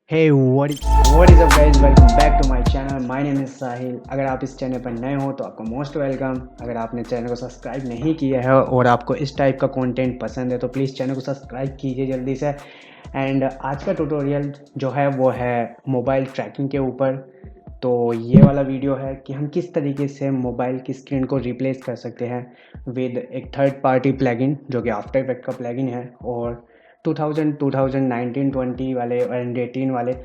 what is up guys, welcome back to my channel. My name is साहिल। अगर आप इस channel पर नए हो तो आपको मोस्ट वेलकम। अगर आपने चैनल को सब्सक्राइब नहीं किया है और आपको इस टाइप का कंटेंट पसंद है तो प्लीज़ चैनल को सब्सक्राइब कीजिए जल्दी से। एंड आज का ट्यूटोरियल जो है वो है मोबाइल ट्रैकिंग के ऊपर। तो ये वाला वीडियो है कि हम किस तरीके से मोबाइल की स्क्रीन को रिप्लेस कर सकते हैं विद एक थर्ड पार्टी प्लगइन जो कि आफ्टर इफेक्ट का प्लगइन है। और 2019, 20 वाले एंड 18 वाले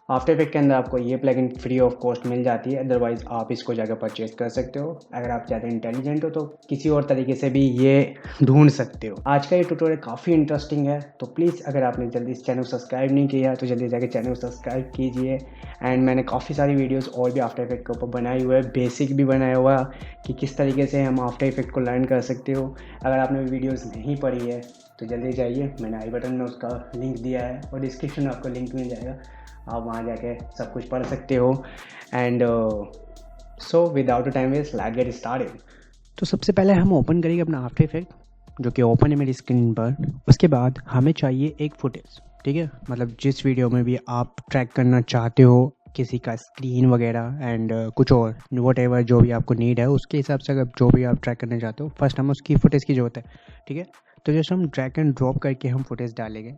आफ्टर इफेक्ट के अंदर आपको ये प्लगइन फ्री ऑफ कॉस्ट मिल जाती है। अदरवाइज़ आप इसको जाकर परचेज कर सकते हो। अगर आप ज़्यादा इंटेलिजेंट हो तो किसी और तरीके से भी ये ढूंढ सकते हो। आज का ये ट्यूटोरियल काफ़ी इंटरेस्टिंग है, तो प्लीज़ अगर आपने जल्दी इस चैनल को सब्सक्राइब नहीं किया तो जल्दी जाकर चैनल को सब्सक्राइब कीजिए। एंड मैंने काफ़ी सारी वीडियोस और भी आफ्टर इफेक्ट के ऊपर बनाई हुए है, बेसिक भी बनाया हुआ कि किस तरीके से हम आफ्टर इफेक्ट को लर्न कर सकते हो। अगर आपने वीडियोज़ नहीं पढ़ी है तो जल्दी जाइए, मैंने आई बटन में उसका लिंक दिया है और डिस्क्रिप्शन में आपको लिंक मिल जाएगा, आप वहाँ जाके सब कुछ पढ़ सकते हो। And so without a time waste let's get started. तो सबसे पहले हम ओपन करेंगे अपना आफ्टर इफेक्ट जो कि ओपन है मेरी स्क्रीन पर। उसके बाद हमें चाहिए एक फुटेज, ठीक है, मतलब जिस वीडियो में भी आप ट्रैक करना चाहते हो किसी का स्क्रीन वगैरह एंड कुछ और वट एवर जो भी आपको नीड है उसके हिसाब से अगर जो भी आप ट्रैक करना चाहते हो फर्स्ट हम उसकी फुटेज की ज़रूरत है, ठीक है। तो जैसे हम ड्रैग एंड ड्रॉप करके हम फुटेज डालेंगे।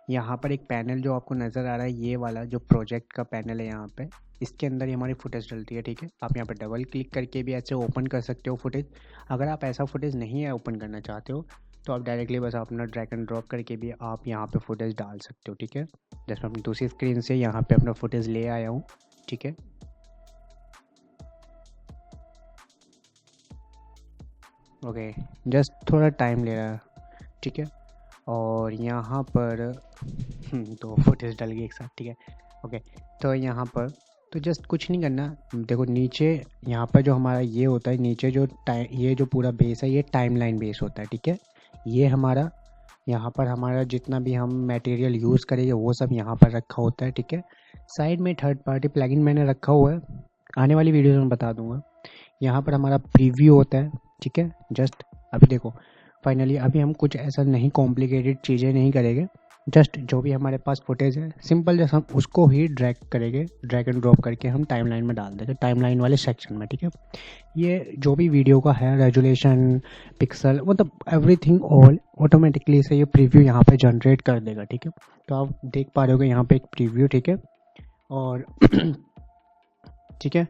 यहाँ पर एक पैनल जो आपको नज़र आ रहा है ये वाला जो प्रोजेक्ट का पैनल है यहाँ पे, इसके अंदर ही हमारी फुटेज डलती है, ठीक है। आप यहाँ पर डबल क्लिक करके भी ऐसे ओपन कर सकते हो फुटेज। अगर आप ऐसा फुटेज नहीं है ओपन करना चाहते हो तो आप डायरेक्टली बस अपना ड्रैग एंड ड्रॉप करके भी आप यहाँ पे फुटेज डाल सकते हो, ठीक है। जैसे मैं अपनी दूसरी स्क्रीन से यहाँ पे अपना फुटेज ले आया हूँ, ठीक है। ओके, जस्ट थोड़ा टाइम ले रहा है, ठीक है। और यहाँ पर तो फुटेज डल गई एक साथ, ठीक है। ओके, तो यहाँ पर तो जस्ट कुछ नहीं करना। देखो नीचे यहाँ पर जो हमारा ये होता है, नीचे जो ये जो पूरा बेस है ये टाइमलाइन बेस होता है, ठीक है। ये हमारा यहाँ पर हमारा जितना भी हम मटेरियल यूज़ करेंगे वो सब यहाँ पर रखा होता है, ठीक है। साइड में थर्ड पार्टी प्लगइन मैंने रखा हुआ है, आने वाली वीडियो में बता दूंगा। यहाँ पर हमारा प्रीव्यू होता है, ठीक है। जस्ट अभी देखो फाइनली अभी हम कुछ ऐसा नहीं कॉम्प्लिकेटेड चीज़ें नहीं करेंगे, जस्ट जो भी हमारे पास फुटेज है सिंपल जैसा हम उसको ही ड्रैग करेंगे, ड्रैग एंड ड्रॉप करके हम टाइमलाइन में डाल देंगे, टाइमलाइन वाले सेक्शन में, ठीक है। ये जो भी वीडियो का है रेजोल्यूशन पिक्सल मतलब एवरीथिंग ऑल ऑटोमेटिकली से ये प्रीव्यू यहाँ पे जनरेट कर देगा, ठीक है। तो आप देख पा रहे हो यहाँ पे एक प्रीव्यू, ठीक है। और ठीक है,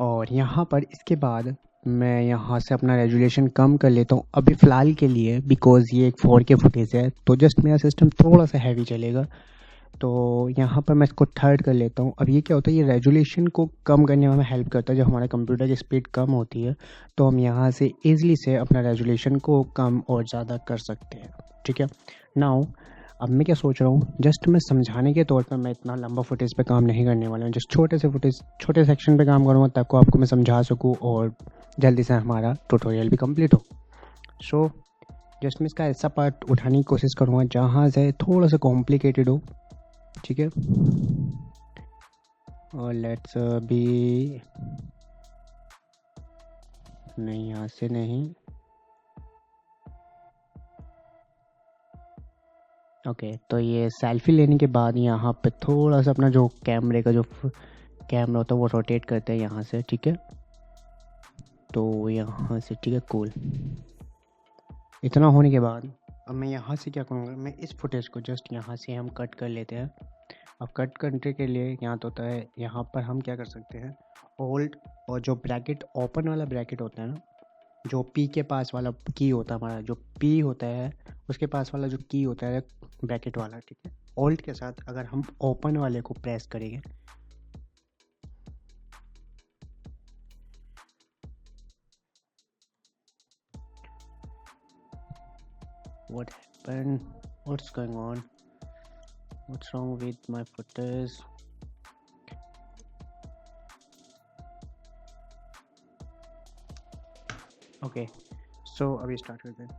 और यहाँ पर इसके बाद मैं यहाँ से अपना रेजोल्यूशन कम कर लेता हूँ अभी फ़िलहाल के लिए, बिकॉज़ ये एक 4K फुटेज है तो जस्ट मेरा सिस्टम थोड़ा सा हैवी चलेगा। तो यहाँ पर मैं इसको थर्ड कर लेता हूँ। अब ये क्या होता है, ये रेजोल्यूशन को कम करने में हमें हेल्प करता है। जब हमारे कंप्यूटर की स्पीड कम होती है तो हम यहाँ से ईज़िली से अपना रेजोल्यूशन को कम और ज़्यादा कर सकते हैं, ठीक है। नाउ अब मैं क्या सोच रहा हूँ, जस्ट मैं समझाने के तौर पर मैं इतना लंबा फुटेज पे काम नहीं करने वाला हूँ, जस्ट छोटे से फुटेज छोटे सेक्शन पे काम करूँगा ताकि आपको मैं समझा सकूँ और जल्दी से हमारा ट्यूटोरियल भी कंप्लीट हो। सो जस्ट मैं इसका ऐसा पार्ट उठाने की कोशिश करूँगा जहाँ से थोड़ा सा कॉम्प्लिकेटेड हो, ठीक है। और लेट्स बी नहीं, यहाँ से नहीं, ओके। तो ये सेल्फी लेने के बाद यहाँ पे थोड़ा सा अपना जो कैमरे का जो कैमरा होता है वो रोटेट करते हैं यहाँ से, ठीक है। तो यहाँ से ठीक है, कूल। इतना होने के बाद अब मैं यहाँ से क्या करूँगा, मैं इस फुटेज को जस्ट यहाँ से हम कट कर लेते हैं। अब कट करने के लिए यहाँ तो होता है, यहाँ पर हम क्या कर सकते हैं, होल्ड और जो ब्रैकेट ओपन वाला ब्रैकेट होता है ना, जो पी के पास वाला की होता है, हमारा जो पी होता है उसके पास वाला जो की होता है ब्रैकेट वाला, ठीक है। ऑल्ट के साथ अगर हम ओपन वाले को प्रेस करेंगे what happened, what's going on, what's wrong with my footage, okay. So अभी स्टार्ट करते हैं।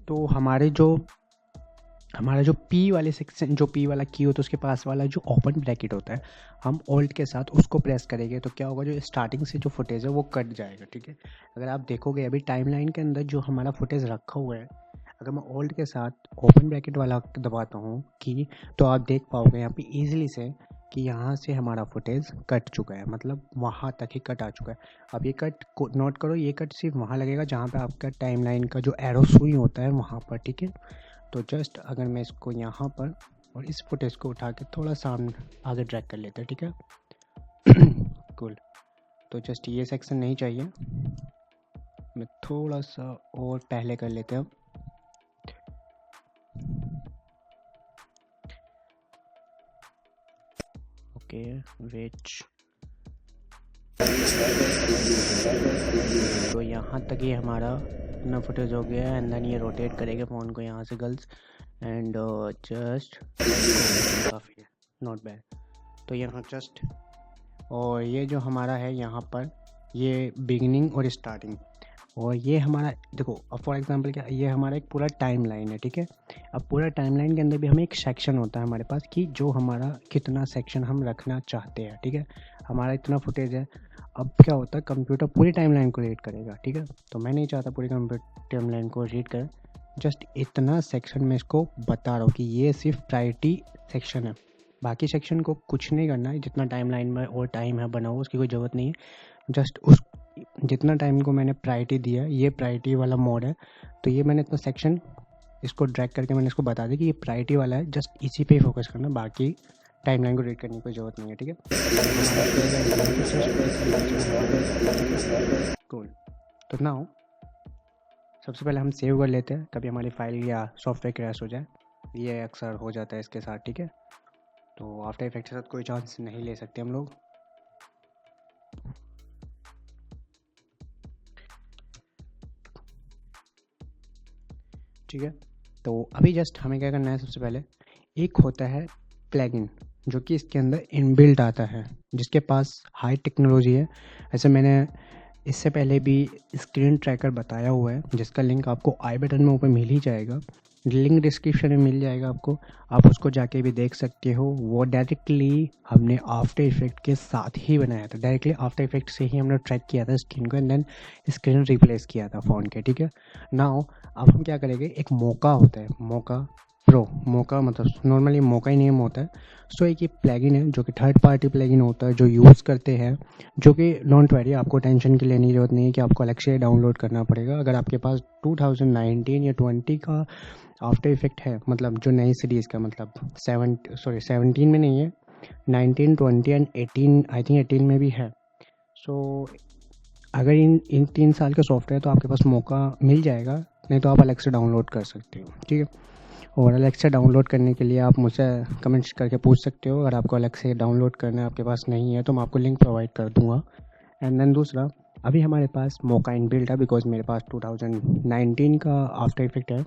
तो हमारा जो पी वाले सेक्शन, जो पी वाला की होता है उसके पास वाला जो ओपन ब्रैकेट होता है, हम ऑल्ट के साथ उसको प्रेस करेंगे तो क्या होगा, जो स्टार्टिंग से जो फुटेज है वो कट जाएगा, ठीक है। अगर आप देखोगे अभी टाइमलाइन के अंदर जो हमारा फुटेज रखा हुआ है, अगर मैं ओल्ड के साथ ओपन ब्रैकेट वाला दबाता हूँ की, तो आप देख पाओगे यहाँ पे ईजिली से कि यहाँ से हमारा फुटेज कट चुका है, मतलब वहाँ तक ही कट आ चुका है। अब ये कट को नोट करो, ये कट सिर्फ वहाँ लगेगा जहाँ पे आपका टाइमलाइन का जो एरो सुई होता है वहाँ पर, ठीक है। तो जस्ट अगर मैं इसको यहाँ पर और इस फुटेज को उठा के थोड़ा सामने आगे ड्रैग कर लेते हैं, ठीक है। कूल। तो जस्ट ये सेक्शन नहीं चाहिए, मैं थोड़ा सा और पहले कर लेते हैं। ओके वेट, तो यहाँ तक ये हमारा इतना फुटेज हो गया एंड देन ये रोटेट करेगा फ़ोन को यहाँ से गर्ल्स एंड जस्ट काफ़ी नॉट बैड। तो यहाँ जस्ट, और ये जो हमारा है यहाँ पर ये बिगिनिंग और स्टार्टिंग, और ये हमारा देखो अब फॉर एग्जांपल क्या, ये हमारा एक पूरा टाइम लाइन है, ठीक है। अब पूरा टाइम लाइन के अंदर भी हमें एक सेक्शन होता है हमारे पास कि जो हमारा कितना सेक्शन हम रखना चाहते हैं, ठीक है। हमारा इतना फुटेज है, अब क्या होता है कंप्यूटर पूरी टाइम लाइन को रीड करेगा, ठीक है। तो मैं नहीं चाहता पूरी कंप्यूटर टाइम लाइन को रीड करे, जस्ट इतना सेक्शन में इसको बता रहा हूँ कि ये सिर्फ प्रायोरिटी सेक्शन है, बाकी सेक्शन को कुछ नहीं करना है। जितना टाइम लाइन में और टाइम है बना हुआ उसकी कोई ज़रूरत नहीं है, जस्ट उस जितना टाइम को मैंने प्रायोरिटी दिया, ये प्रायोरिटी वाला मोड है। तो ये मैंने इतना सेक्शन इसको ड्रैग करके मैंने इसको बता दिया कि ये प्रायोरिटी वाला है, जस्ट इसी पे ही फोकस करना, बाकी टाइमलाइन को रीड करने की कोई ज़रूरत नहीं है, ठीक है। कूल। तो नाउ सबसे पहले हम सेव कर लेते हैं, कभी हमारी फाइल या सॉफ्टवेयर क्रैश हो जाए, ये अक्सर हो जाता है इसके साथ, ठीक है। तो आफ्टर इफेक्ट के साथ कोई चांस नहीं ले सकते हम लोग। ठीक है, तो अभी जस्ट हमें क्या करना है, सबसे पहले एक होता है प्लगइन जो कि इसके अंदर इनबिल्ट आता है, जिसके पास हाई टेक्नोलॉजी है। ऐसे मैंने इससे पहले भी स्क्रीन ट्रैकर बताया हुआ है, जिसका लिंक आपको आई बटन में ऊपर मिल ही जाएगा, लिंक डिस्क्रिप्शन में मिल जाएगा आपको, आप उसको जाके भी देख सकते हो। वो डायरेक्टली हमने आफ्टर इफेक्ट के साथ ही बनाया था, डायरेक्टली आफ्टर इफेक्ट से ही हमने ट्रैक किया था स्क्रीन को एंड देन स्क्रीन रिप्लेस किया था फ़ोन के, ठीक है। नाउ अब हम क्या करेंगे, एक मोका होता है, मोका प्रो, मोका मतलब नॉर्मली मोका ही नेम होता है। सो एक ये प्लगइन है जो कि थर्ड पार्टी प्लगइन होता है, जो यूज़ करते हैं, जो कि डोंट वरी, आपको टेंशन की लेने की जरूरत नहीं है कि आपको अलग से डाउनलोड करना पड़ेगा। अगर आपके पास 2019 या 20 का आफ्टर इफेक्ट है, मतलब जो नई सीरीज़ का, मतलब 17 में नहीं है, 19, 20 एंड 18, आई थिंक 18 में भी है। सो अगर इन 3 साल का सॉफ्टवेयर तो आपके पास मौका मिल जाएगा, नहीं तो आप अलग से डाउनलोड कर सकते हो, ठीक है। और अलग से डाउनलोड करने के लिए आप मुझसे कमेंट्स करके पूछ सकते हो, अगर आपको अलग से डाउनलोड करना है आपके पास नहीं है तो मैं आपको लिंक प्रोवाइड कर दूँगा। एंड देन दूसरा, अभी हमारे पास मौका इनबिल्ट है, बिकॉज मेरे पास 2019 का आफ्टर इफेक्ट है,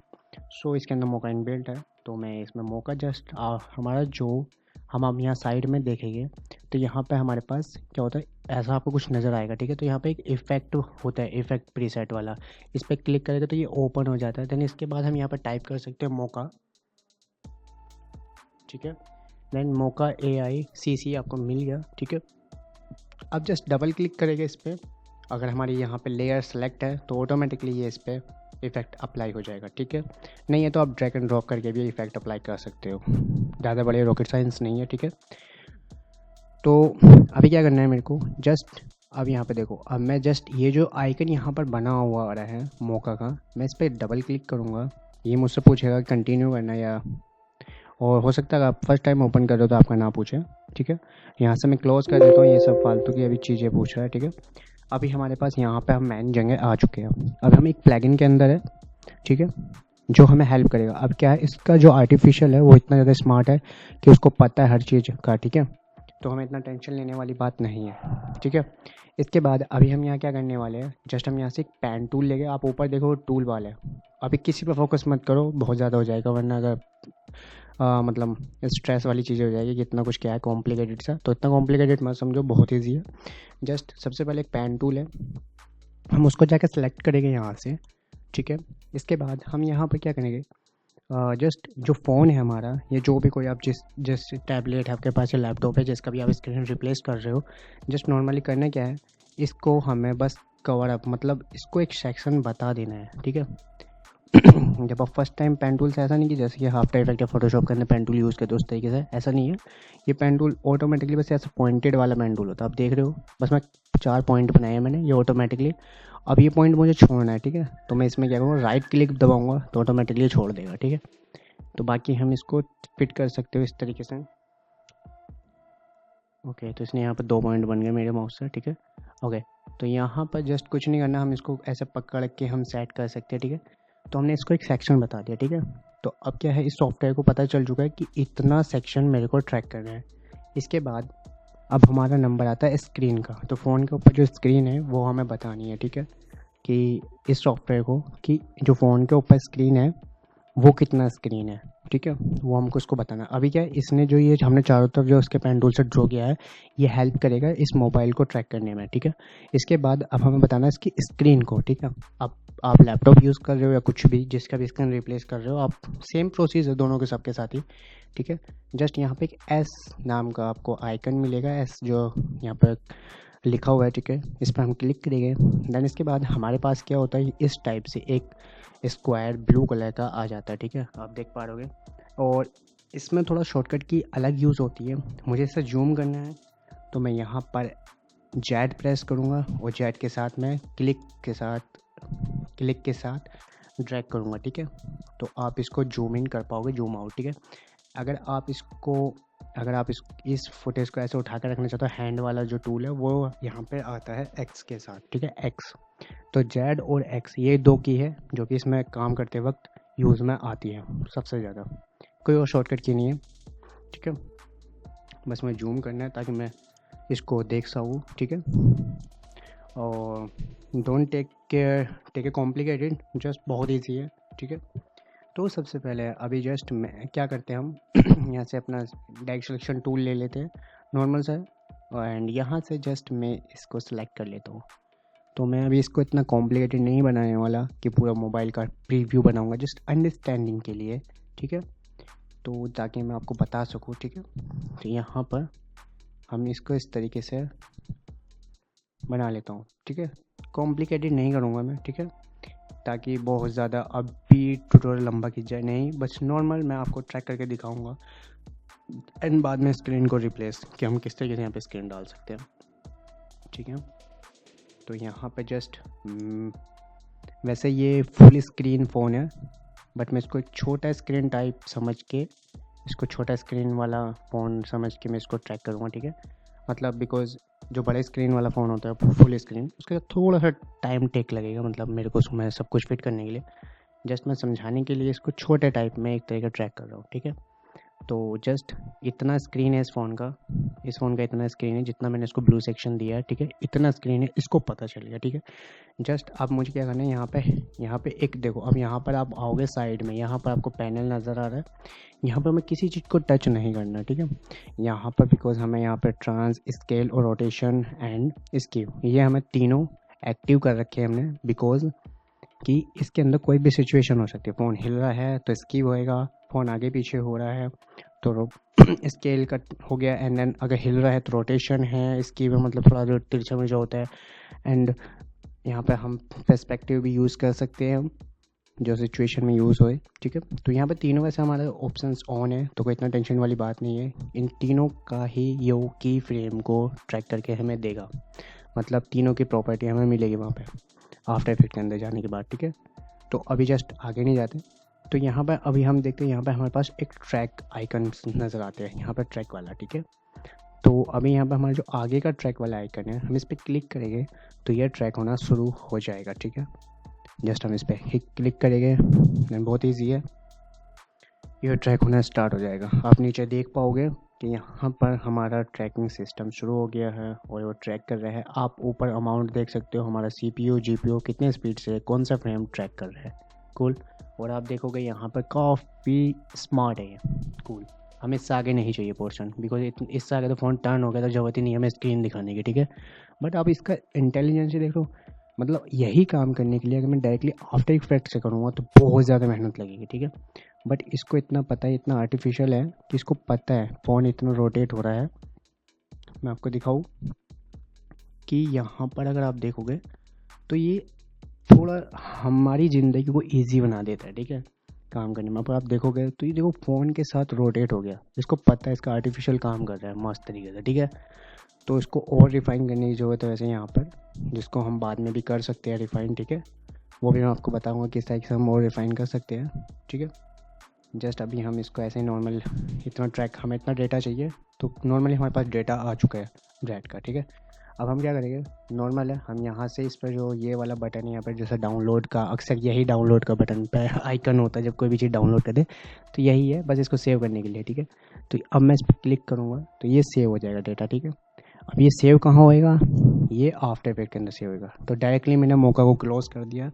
सो इसके अंदर मौका इनबिल्ट है। तो मैं इसमें मौका जस्ट हमारा जो हम अब यहाँ साइड में देखेंगे तो यहाँ पे हमारे पास क्या होता है, ऐसा आपको कुछ नज़र आएगा, ठीक है। तो यहाँ पे एक इफेक्ट होता है, इफेक्ट प्रीसेट वाला, इस पर क्लिक करेंगे तो ये ओपन हो जाता है। देन इसके बाद हम यहाँ पे टाइप कर सकते हैं मौका, ठीक है। देन मौका AICC आपको मिल गया, ठीक है। अब जस्ट डबल क्लिक करेंगे इस पर, अगर हमारी यहाँ पे लेयर सेलेक्ट है तो ऑटोमेटिकली ये इस पर इफेक्ट अप्लाई हो जाएगा, ठीक है। नहीं है तो आप ड्रैग एंड ड्रॉप करके भी इफेक्ट अप्लाई कर सकते हो, ज़्यादा बड़े रॉकेट साइंस नहीं है, ठीक है। तो अभी क्या करना है मेरे को, जस्ट अब यहाँ पे देखो, अब मैं जस्ट ये जो आइकन यहाँ पर बना हुआ आ रहा है मौका का, मैं इस पर डबल क्लिक करूँगा, ये मुझसे पूछेगा कंटिन्यू करना या, और हो सकता है आप फर्स्ट टाइम ओपन कर रहे हो तो आपका ना पूछे, ठीक है। यहाँ से मैं क्लोज कर देता हूँ, ये सब फालतू की अभी चीज़ें पूछ रहा है, ठीक है। अभी हमारे पास यहाँ पे हम मेन जगह आ चुके हैं, अब हम एक प्लगइन के अंदर है, ठीक है, जो हमें हेल्प करेगा। अब क्या है, इसका जो आर्टिफिशियल है वो इतना ज़्यादा स्मार्ट है कि उसको पता है हर चीज़ का, ठीक है। तो हमें इतना टेंशन लेने वाली बात नहीं है, ठीक है। इसके बाद अभी हम यहाँ क्या करने वाले हैं, जस्ट हम यहाँ से एक पेन टूल लेंगे, आप ऊपर देखो टूल वाला है, अभी किसी पर फोकस मत करो, बहुत ज़्यादा हो जाएगा, वरना अगर मतलब स्ट्रेस वाली चीज़ें हो जाएगी कि इतना कुछ क्या है कॉम्प्लिकेटेड सा, तो इतना कॉम्प्लिकेटेड मत समझो, बहुत ईजी है। जस्ट सबसे पहले एक पेन टूल है, हम उसको जाकर सेलेक्ट करेंगे यहाँ से, ठीक है। इसके बाद हम यहाँ पर क्या करेंगे, जस्ट जो फ़ोन है हमारा, ये जो भी कोई आप जिस टैबलेट है आपके पास या लैपटॉप है जिसका भी आप स्क्रीन रिप्लेस कर रहे हो, जस्ट नॉर्मली करना क्या है, इसको हमें बस कवर अप, मतलब इसको एक सेक्शन बता देना है, ठीक है। जब आप फर्स्ट टाइम पेन टूल से, ऐसा नहीं कि जैसे कि आफ्टर इफेक्ट या फोटोशॉप के अंदर पेन टूल यूज़ करते हो उस तरीके से, ऐसा नहीं है। ये पेन टूल ऑटोमेटिकली बस ऐसा पॉइंटेड वाला पेन टूल होता है, आप देख रहे हो। बस मैं 4 पॉइंट बनाए हैं मैंने, ये ऑटोमेटिकली। अब ये पॉइंट मुझे छोड़ना है, ठीक है। तो मैं इसमें क्या करूँगा, राइट क्लिक दबाऊँगा तो ऑटोमेटिकली छोड़ देगा, ठीक है। तो बाकी हम इसको फिट कर सकते हो इस तरीके से। ओके, तो इसने यहाँ पर 2 पॉइंट बन गए मेरे माउस से, ठीक है। ओके, तो यहाँ पर जस्ट कुछ नहीं करना, हम इसको ऐसे पकड़ के हम सेट कर सकते हैं, ठीक है। तो हमने इसको एक सेक्शन बता दिया, ठीक है। तो अब क्या है, इस सॉफ्टवेयर को पता चल चुका है कि इतना सेक्शन मेरे को ट्रैक करना है। इसके बाद अब हमारा नंबर आता है स्क्रीन का। तो फ़ोन के ऊपर जो स्क्रीन है वो हमें बतानी है, ठीक है, कि इस सॉफ्टवेयर को कि जो फ़ोन के ऊपर स्क्रीन है वो कितना स्क्रीन है, ठीक है, वो हमको इसको बताना है। अभी क्या है, इसने जो ये हमने चारों तरफ जो उसके पेन टूल से ड्रॉ किया है, ये हेल्प करेगा इस मोबाइल को ट्रैक करने में, ठीक है। इसके बाद अब हमें बताना है इसकी स्क्रीन को, ठीक है। अब आप लैपटॉप यूज़ कर रहे हो या कुछ भी जिसका भी स्क्रीन रिप्लेस कर रहे हो आप, सेम प्रोसेस है दोनों के सबके साथ ही, ठीक है। जस्ट यहाँ पे एक एस नाम का आपको आइकन मिलेगा, एस जो यहाँ पर लिखा हुआ है, ठीक है। इस पर हम क्लिक करेंगे। देन इसके बाद हमारे पास क्या होता है, इस टाइप से एक स्क्वायर ब्लू कलर का आ जाता है, ठीक है, आप देख पा रहे हो। और इसमें थोड़ा शॉर्टकट की अलग यूज़ होती है। मुझे इसे जूम करना है तो मैं यहाँ पर जेड प्रेस करूँगा और जेड के साथ मैं क्लिक के साथ ड्रैग करूँगा, ठीक है। तो आप इसको जूम इन कर पाओगे, जूम आउट, ठीक है। अगर आप इस फुटेज को ऐसे उठा कर रखना चाहते हो, हैंड वाला जो टूल है वो यहाँ पे आता है एक्स के साथ, ठीक है, एक्स। तो जेड और एक्स ये 2 की है जो कि इसमें काम करते वक्त यूज़ में आती है सबसे ज़्यादा, कोई और शॉर्टकट की नहीं है, ठीक है। बस मैं जूम करना है ताकि मैं इसको देख सकूँ, ठीक है। और don't take a complicated, just बहुत ईजी है, ठीक है। तो सबसे पहले अभी जस्ट मैं क्या करते हैं, हम यहाँ से अपना डायरेक्ट सिलेक्शन टूल ले लेते हैं नॉर्मल सा, एंड यहाँ से जस्ट मैं इसको सेलेक्ट कर लेता हूँ। तो मैं अभी इसको इतना कॉम्प्लिकेटेड नहीं बनाने वाला कि पूरा मोबाइल का प्रीव्यू बनाऊंगा, जस्ट अंडरस्टैंडिंग के लिए, ठीक है। तो ताकि मैं आपको बता सकूँ, ठीक है। तो यहाँ पर हम इसको इस तरीके से बना लेता हूँ, ठीक है। कॉम्प्लिकेटेड नहीं करूँगा मैं, ठीक है, ताकि बहुत ज़्यादा अभी ट्यूटोरियल लंबा खींच जाए नहीं, बस नॉर्मल मैं आपको ट्रैक करके दिखाऊंगा एंड बाद में स्क्रीन को रिप्लेस कि हम किस तरीके से यहाँ पे स्क्रीन डाल सकते हैं, ठीक है। तो यहाँ पे जस्ट वैसे ये फुल स्क्रीन फ़ोन है, बट मैं इसको एक छोटा स्क्रीन टाइप समझ के, इसको छोटा स्क्रीन वाला फ़ोन समझ के मैं इसको ट्रैक करूँगा, ठीक है। मतलब बिकॉज़ जो बड़े स्क्रीन वाला फ़ोन होता है फुल स्क्रीन, उसका थोड़ा सा टाइम टेक लगेगा, मतलब मेरे को उसमें सब कुछ फिट करने के लिए। जस्ट मैं समझाने के लिए इसको छोटे टाइप में एक तरीके ट्रैक कर रहा हूँ, ठीक है। तो जस्ट इतना स्क्रीन है इस फ़ोन का इतना स्क्रीन है जितना मैंने इसको ब्लू सेक्शन दिया है, ठीक है, इतना स्क्रीन है, इसको पता चल गया, ठीक है। जस्ट अब मुझे क्या करना है, यहाँ पे एक देखो, अब यहाँ पर आप आओगे साइड में, यहाँ पर आपको पैनल नज़र आ रहा है, यहाँ पर हमें किसी चीज़ को टच नहीं करना, ठीक है। यहाँ पर बिकॉज हमें यहाँ पर ट्रांस, स्केल और रोटेशन एंड स्कीव, ये हमें तीनों एक्टिव कर रखे हैं हमने, बिकॉज कि इसके अंदर कोई भी सिचुएशन हो सकती है। फ़ोन हिल रहा है तो स्कीव होएगा, फ़ोन आगे पीछे हो रहा है तो स्केल कट हो गया, एंड देन अगर हिल रहा है तो रोटेशन है, स्कीव मतलब थोड़ा जो तिरछा में जो होता है, एंड यहाँ पे हम पर्सपेक्टिव भी यूज़ कर सकते हैं जो सिचुएशन में यूज़ होए, ठीक है। तो यहाँ पे तीनों वैसे हमारे ऑप्शंस ऑन है, तो कोई इतना टेंशन वाली बात नहीं है। इन तीनों का ही ये की फ्रेम को ट्रैक करके हमें देगा, मतलब तीनों की प्रॉपर्टी हमें मिलेगी वहाँ पे आफ्टर इफेक्ट के अंदर जाने के बाद, ठीक है। तो अभी जस्ट आगे नहीं जाते, तो यहाँ पर अभी हम देखते हैं, यहाँ पर हमारे पास एक ट्रैक आइकन नज़र आते हैं, यहाँ पर ट्रैक वाला, ठीक है। तो अभी यहाँ पर हमारा जो आगे का ट्रैक वाला आइकन है, हम इस पर क्लिक करेंगे तो यह ट्रैक होना शुरू हो जाएगा, ठीक है। जस्ट हम इस पर क्लिक करेंगे, बहुत ईजी है, यह ट्रैक होना स्टार्ट हो जाएगा। आप नीचे देख पाओगे कि यहाँ पर हमारा ट्रैकिंग सिस्टम शुरू हो गया है और वो ट्रैक कर रहा है। आप ऊपर अमाउंट देख सकते हो, हमारा CPU GPU कितने स्पीड से कौन सा फ्रेम ट्रैक कर रहा है, कूल। और आप देखोगे यहाँ पर काफ़ी स्मार्ट है ये, कूल। हमें इससे आगे नहीं चाहिए पोर्शन, बिकॉज इससे आगे तो फ़ोन टर्न हो गया तो ज़रूरत ही नहीं है हमें स्क्रीन दिखाने की, ठीक है। बट आप इसका इंटेलिजेंस देखो, मतलब यही काम करने के लिए अगर मैं डायरेक्टली आफ्टर इफेक्ट से करूँगा तो बहुत ज़्यादा मेहनत लगेगी, ठीक है। बट इसको इतना पता है, इतना आर्टिफिशियल है कि इसको पता है फ़ोन इतना रोटेट हो रहा है। मैं आपको दिखाऊँ कि यहाँ पर अगर आप देखोगे तो ये थोड़ा हमारी ज़िंदगी को ईजी बना देता है, ठीक है, काम करने में। अब आप देखोगे तो ये देखो फ़ोन के साथ रोटेट हो गया, इसको पता है इसका आर्टिफिशियल काम कर रहा है मस्त तरीके से, ठीक है। तो इसको और रिफ़ाइन करने की ज़रूरत है वैसे यहाँ पर, जिसको हम बाद में भी कर सकते हैं रिफ़ाइन, ठीक है। वो भी मैं आपको बताऊँगा किस तरीके से हम और रिफ़ाइन कर सकते हैं, ठीक है। जस्ट अभी हम इसको ऐसे ही नॉर्मल इतना ट्रैक, हमें इतना डेटा चाहिए, तो नॉर्मली हमारे पास डेटा आ चुका है ब्रैड का, ठीक है। अब हम क्या करेंगे, नॉर्मल है, हम यहाँ से इस पर जो ये वाला बटन है यहाँ पर, जैसे डाउनलोड का, अक्सर यही डाउनलोड का बटन पे आइकन होता है जब कोई भी चीज़ डाउनलोड कर दे, तो यही है बस इसको सेव करने के लिए, ठीक है। तो अब मैं इस पर क्लिक करूँगा तो ये सेव हो जाएगा डेटा, ठीक है। अब ये सेव कहाँ होएगा, ये आफ्टर इफेक्ट के अंदर सेव होएगा। तो डायरेक्टली मैंने मौका को क्लोज कर दिया,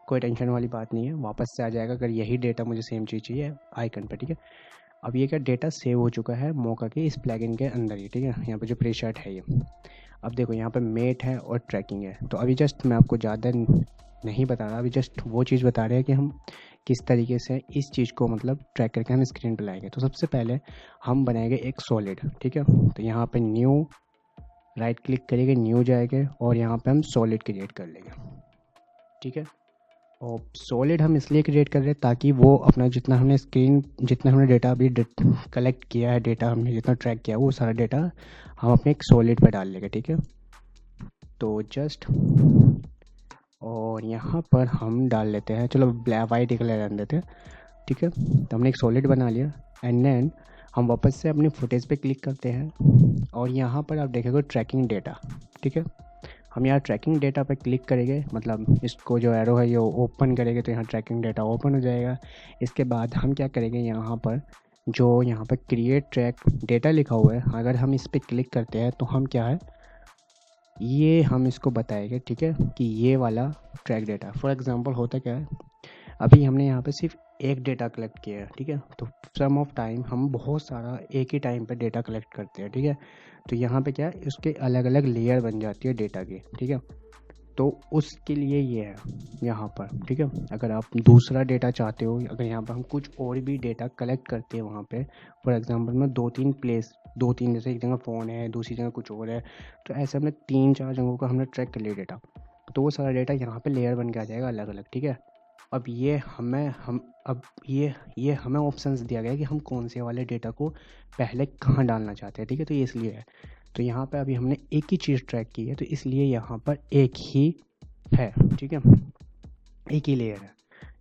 कोई टेंशन वाली बात नहीं है, वापस से आ जाएगा अगर यही डेटा मुझे सेम चीज़ चाहिए आइकन पर, ठीक है। अब ये क्या डेटा सेव हो चुका है मौका के इस प्लगइन के अंदर ही, ठीक है। यहाँ पे जो प्रीसेट है ये, अब देखो यहाँ पे मेट है और ट्रैकिंग है। तो अभी जस्ट मैं आपको ज़्यादा नहीं बता रहा, अभी जस्ट वो चीज़ बता रहे हैं कि हम किस तरीके से इस चीज़ को मतलब ट्रैक करके हम स्क्रीन पर लाएंगे। तो सबसे पहले हम बनाएंगे एक सॉलिड, ठीक है। तो यहाँ पे न्यू राइट क्लिक करेंगे, न्यू जाएंगे और यहाँ पे हम सॉलिड क्रिएट कर लेंगे, ठीक है। और सॉलिड हम इसलिए क्रिएट कर रहे हैं ताकि वो अपना जितना हमने डेटा अभी कलेक्ट किया है, डेटा हमने जितना ट्रैक किया वो सारा डेटा हम अपने एक सॉलिड पे डाल लेंगे, ठीक है। तो जस्ट और यहाँ पर हम डाल लेते हैं, चलो ब्लैक वाइट ही कलर रहने देते हैं, ठीक है। तो हमने एक सॉलिड बना लिया एंड देन हम वापस से अपनी फुटेज पे क्लिक करते हैं और यहाँ पर आप देखेंगे ट्रैकिंग डेटा, ठीक है। हम यहाँ ट्रैकिंग डेटा पर क्लिक करेंगे, मतलब इसको जो एरो है ये ओपन करेंगे तो यहाँ ट्रैकिंग डेटा ओपन हो जाएगा। इसके बाद हम क्या करेंगे, यहाँ पर जो यहाँ पर क्रिएट ट्रैक डेटा लिखा हुआ है, अगर हम इस पर क्लिक करते हैं तो हम क्या है, ये हम इसको बताएंगे, ठीक है, कि ये वाला ट्रैक डेटा फॉर एग्जांपल होता क्या है, अभी हमने यहाँ पे सिर्फ एक डेटा कलेक्ट किया है, ठीक है। तो सम ऑफ टाइम हम बहुत सारा एक ही टाइम पे डेटा कलेक्ट करते हैं, ठीक है। तो यहाँ पे क्या है, उसके अलग अलग लेयर बन जाती है डेटा की, ठीक है। तो उसके लिए ये है यहाँ पर, ठीक है। अगर आप दूसरा डेटा चाहते हो, अगर यहाँ पर हम कुछ और भी डेटा कलेक्ट करते हैं वहाँ पे, फॉर एग्जांपल में दो तीन जैसे एक जगह फ़ोन है, दूसरी जगह कुछ और है, तो ऐसे हमने 3-4 जगहों का हमने ट्रैक कर लिया डेटा, तो वो सारा डेटा यहाँ पे लेयर बन के आ जाएगा अलग अलग, ठीक है। अब ये हमें ऑप्शंस दिया गया है कि हम कौन से वाले डेटा को पहले कहाँ डालना चाहते हैं, ठीक है। तो ये इसलिए है, तो यहाँ पे अभी हमने एक ही चीज़ ट्रैक की है तो इसलिए यहाँ पर एक ही है, ठीक है, एक ही लेयर है।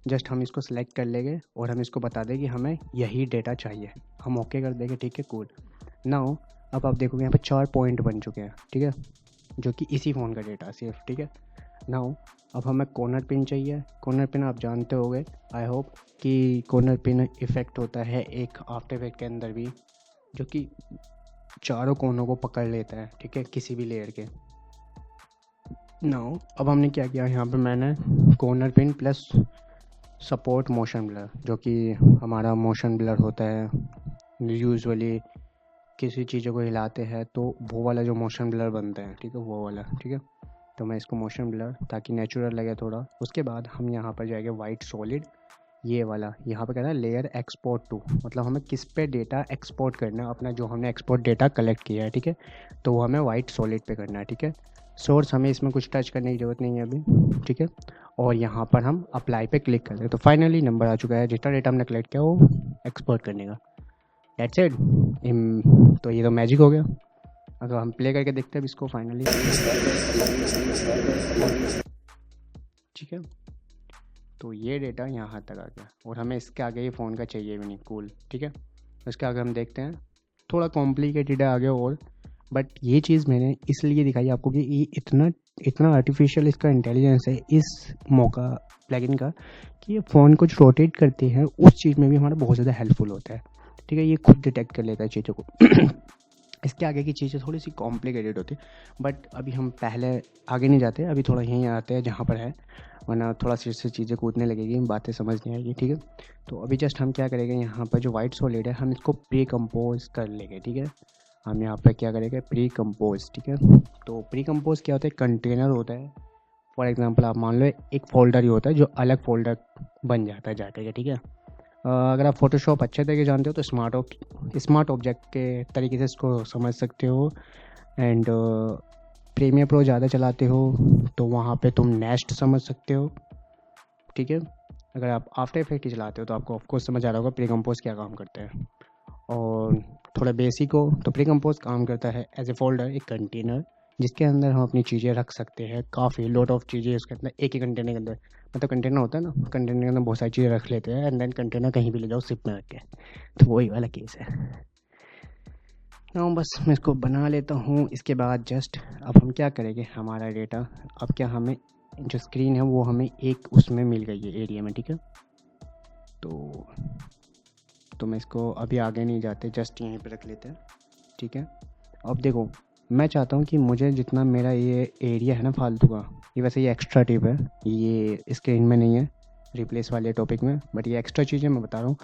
जस्ट हम इसको सेलेक्ट कर लेंगे और हम इसको बता दें कि हमें यही डेटा चाहिए, हम ओके कर देंगे, ठीक है, कूल। नाउ अब आप देखोगे यहाँ पे 4 पॉइंट बन चुके हैं, ठीक है, जो कि इसी फ़ोन का डेटा सिर्फ, ठीक है। नाउ अब हमें कॉर्नर पिन चाहिए। कॉर्नर पिन आप जानते होंगे, आई होप, कि कॉर्नर पिन इफ़ेक्ट होता है एक आफ्टर इफेक्ट के अंदर भी, जो कि चारों कोनों को पकड़ लेता है, ठीक है, किसी भी लेयर के। नाउ अब हमने क्या किया, यहाँ पे मैंने corner pin plus support motion blur, जो कि हमारा मोशन ब्लर होता है यूजुअली किसी चीज़ों को हिलाते हैं तो वो वाला जो मोशन ब्लर बनता है, ठीक है, वो वाला, ठीक है। तो मैं इसको मोशन ब्लर ताकि नेचुरल लगे थोड़ा। उसके बाद हम यहाँ पर जाएंगे वाइट सॉलिड, ये वाला यहाँ पे कहना है लेयर एक्सपोर्ट टू, मतलब हमें किस पे डेटा एक्सपोर्ट करना है, अपना जो हमने एक्सपोर्ट डेटा कलेक्ट किया है, ठीक है। तो वो हमें वाइट सॉलिड पे करना है, ठीक है। सोर्स हमें इसमें कुछ टच करने की ज़रूरत नहीं है अभी, ठीक है। और यहाँ पर हम अप्लाई पे क्लिक करते हैं तो फाइनली नंबर आ चुका है जितना डेटा हमने कलेक्ट किया वो एक्सपोर्ट करने का, दैट्स इट। तो ये तो मैजिक हो गया। अगर हम प्ले करके देखते हैं इसको फाइनली, ठीक है, तो ये डेटा यहाँ तक आ गया और हमें इसके आगे ये फ़ोन का चाहिए भी नहीं, कूल, ठीक है। उसके आगे हम देखते हैं, थोड़ा कॉम्प्लिकेटेड है आगे और, बट ये चीज़ मैंने इसलिए दिखाई आपको कि ये इतना आर्टिफिशियल इसका इंटेलिजेंस है इस मौका प्लगइन का, कि ये फ़ोन कुछ रोटेट करते हैं उस चीज़ में भी हमारा बहुत ज़्यादा हेल्पफुल होता है, ठीक है। ये खुद डिटेक्ट कर लेता है चीज़ों को इसके आगे की चीज़ें थोड़ी सी कॉम्प्लिकेटेड होती है, बट अभी हम पहले आगे नहीं जाते, अभी थोड़ा यहीं आते हैं जहाँ पर है, वरना थोड़ा सी चीज़ें कूदने लगेगी, बातें समझ नहीं आएगी, ठीक है। तो अभी जस्ट हम क्या करेंगे, यहाँ पर जो वाइट सॉलिड है हम इसको प्री कंपोज कर लेंगे, ठीक है। हम यहाँ पर क्या करेंगे, प्री कंपोज, ठीक है। तो प्री कंपोज क्या होता है, कंटेनर होता है, फॉर एग्जांपल आप मान लो एक फ़ोल्डर ही होता है जो अलग फ़ोल्डर बन जाता है जाकर के, ठीक है। अगर आप फोटोशॉप अच्छे तरीके जानते हो तो स्मार्ट ऑब्जेक्ट के तरीके से इसको समझ सकते हो। एंड प्रीमियर प्रो ज़्यादा चलाते हो तो वहाँ पे तुम नेस्ट समझ सकते हो, ठीक है। अगर आप आफ्टर इफेक्ट ही चलाते हो तो आपको ऑफकोर्स समझ आ रहा होगा प्री कंपोज क्या काम करता है। और थोड़ा बेसिक हो तो प्री कंपोज काम करता है एज ए फोल्डर, एक कंटेनर जिसके अंदर हम अपनी चीज़ें रख सकते हैं, काफ़ी लॉट ऑफ चीज़ें उसके अंदर, एक ही कंटेनर के अंदर। मतलब कंटेनर होता है ना, कंटेनर के अंदर बहुत सारी चीज़ें रख लेते हैं एंड देन कंटेनर कहीं भी ले जाओ सिप में रख के, तो वही वाला केस है ना। बस मैं इसको बना लेता हूँ। इसके बाद जस्ट अब हम क्या करेंगे, हमारा डेटा अब क्या, हमें जो स्क्रीन है वो हमें एक उसमें मिल गई है एरिया में, ठीक है। तो मैं इसको अभी आगे नहीं जाते, जस्ट यहीं पे रख लेते हैं, ठीक है। अब देखो मैं चाहता हूँ कि मुझे जितना मेरा ये एरिया है ना फालतू का, ये वैसे ये एक्स्ट्रा टिप है, ये स्क्रीन में नहीं है रिप्लेस वाले टॉपिक में, बट ये एक्स्ट्रा चीज़ है मैं बता रहा हूँ।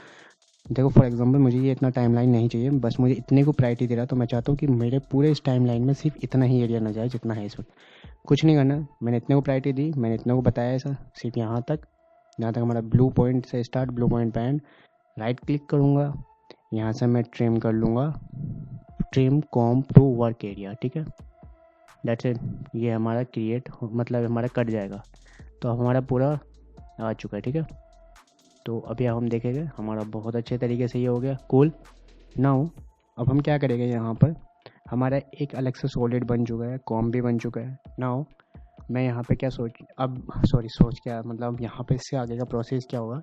देखो फॉर एग्जांपल मुझे ये इतना टाइमलाइन नहीं चाहिए, बस मुझे इतने को प्रायोरिटी दे रहा, तो मैं चाहता हूँ कि मेरे पूरे इस टाइमलाइन में सिर्फ इतना ही एरिया ना जाए जितना है इस वक्त। कुछ नहीं करना, मैंने इतने को प्रायोरिटी दी, मैंने इतने को बताया ऐसा, सिर्फ यहाँ तक, जहाँ तक हमारा ब्लू पॉइंट से स्टार्ट, ब्लू पॉइंट पे एंड। राइट क्लिक करूँगा, यहाँ से मैं ट्रिम कर लूँगा, trim comp to work area, ठीक है। दैट्स इट, ये हमारा क्रिएट मतलब हमारा कट जाएगा। तो अब हमारा पूरा आ चुका है, ठीक है। तो अभी हम देखेंगे हमारा बहुत अच्छे तरीके से ये हो गया, कूल। नाउ अब हम क्या करेंगे, यहाँ पर हमारा एक अलग से सॉलिड बन चुका है, कॉम भी बन चुका है। नाउ मैं यहाँ पे क्या सोच क्या मतलब यहाँ पे इससे आगे का प्रोसेस क्या होगा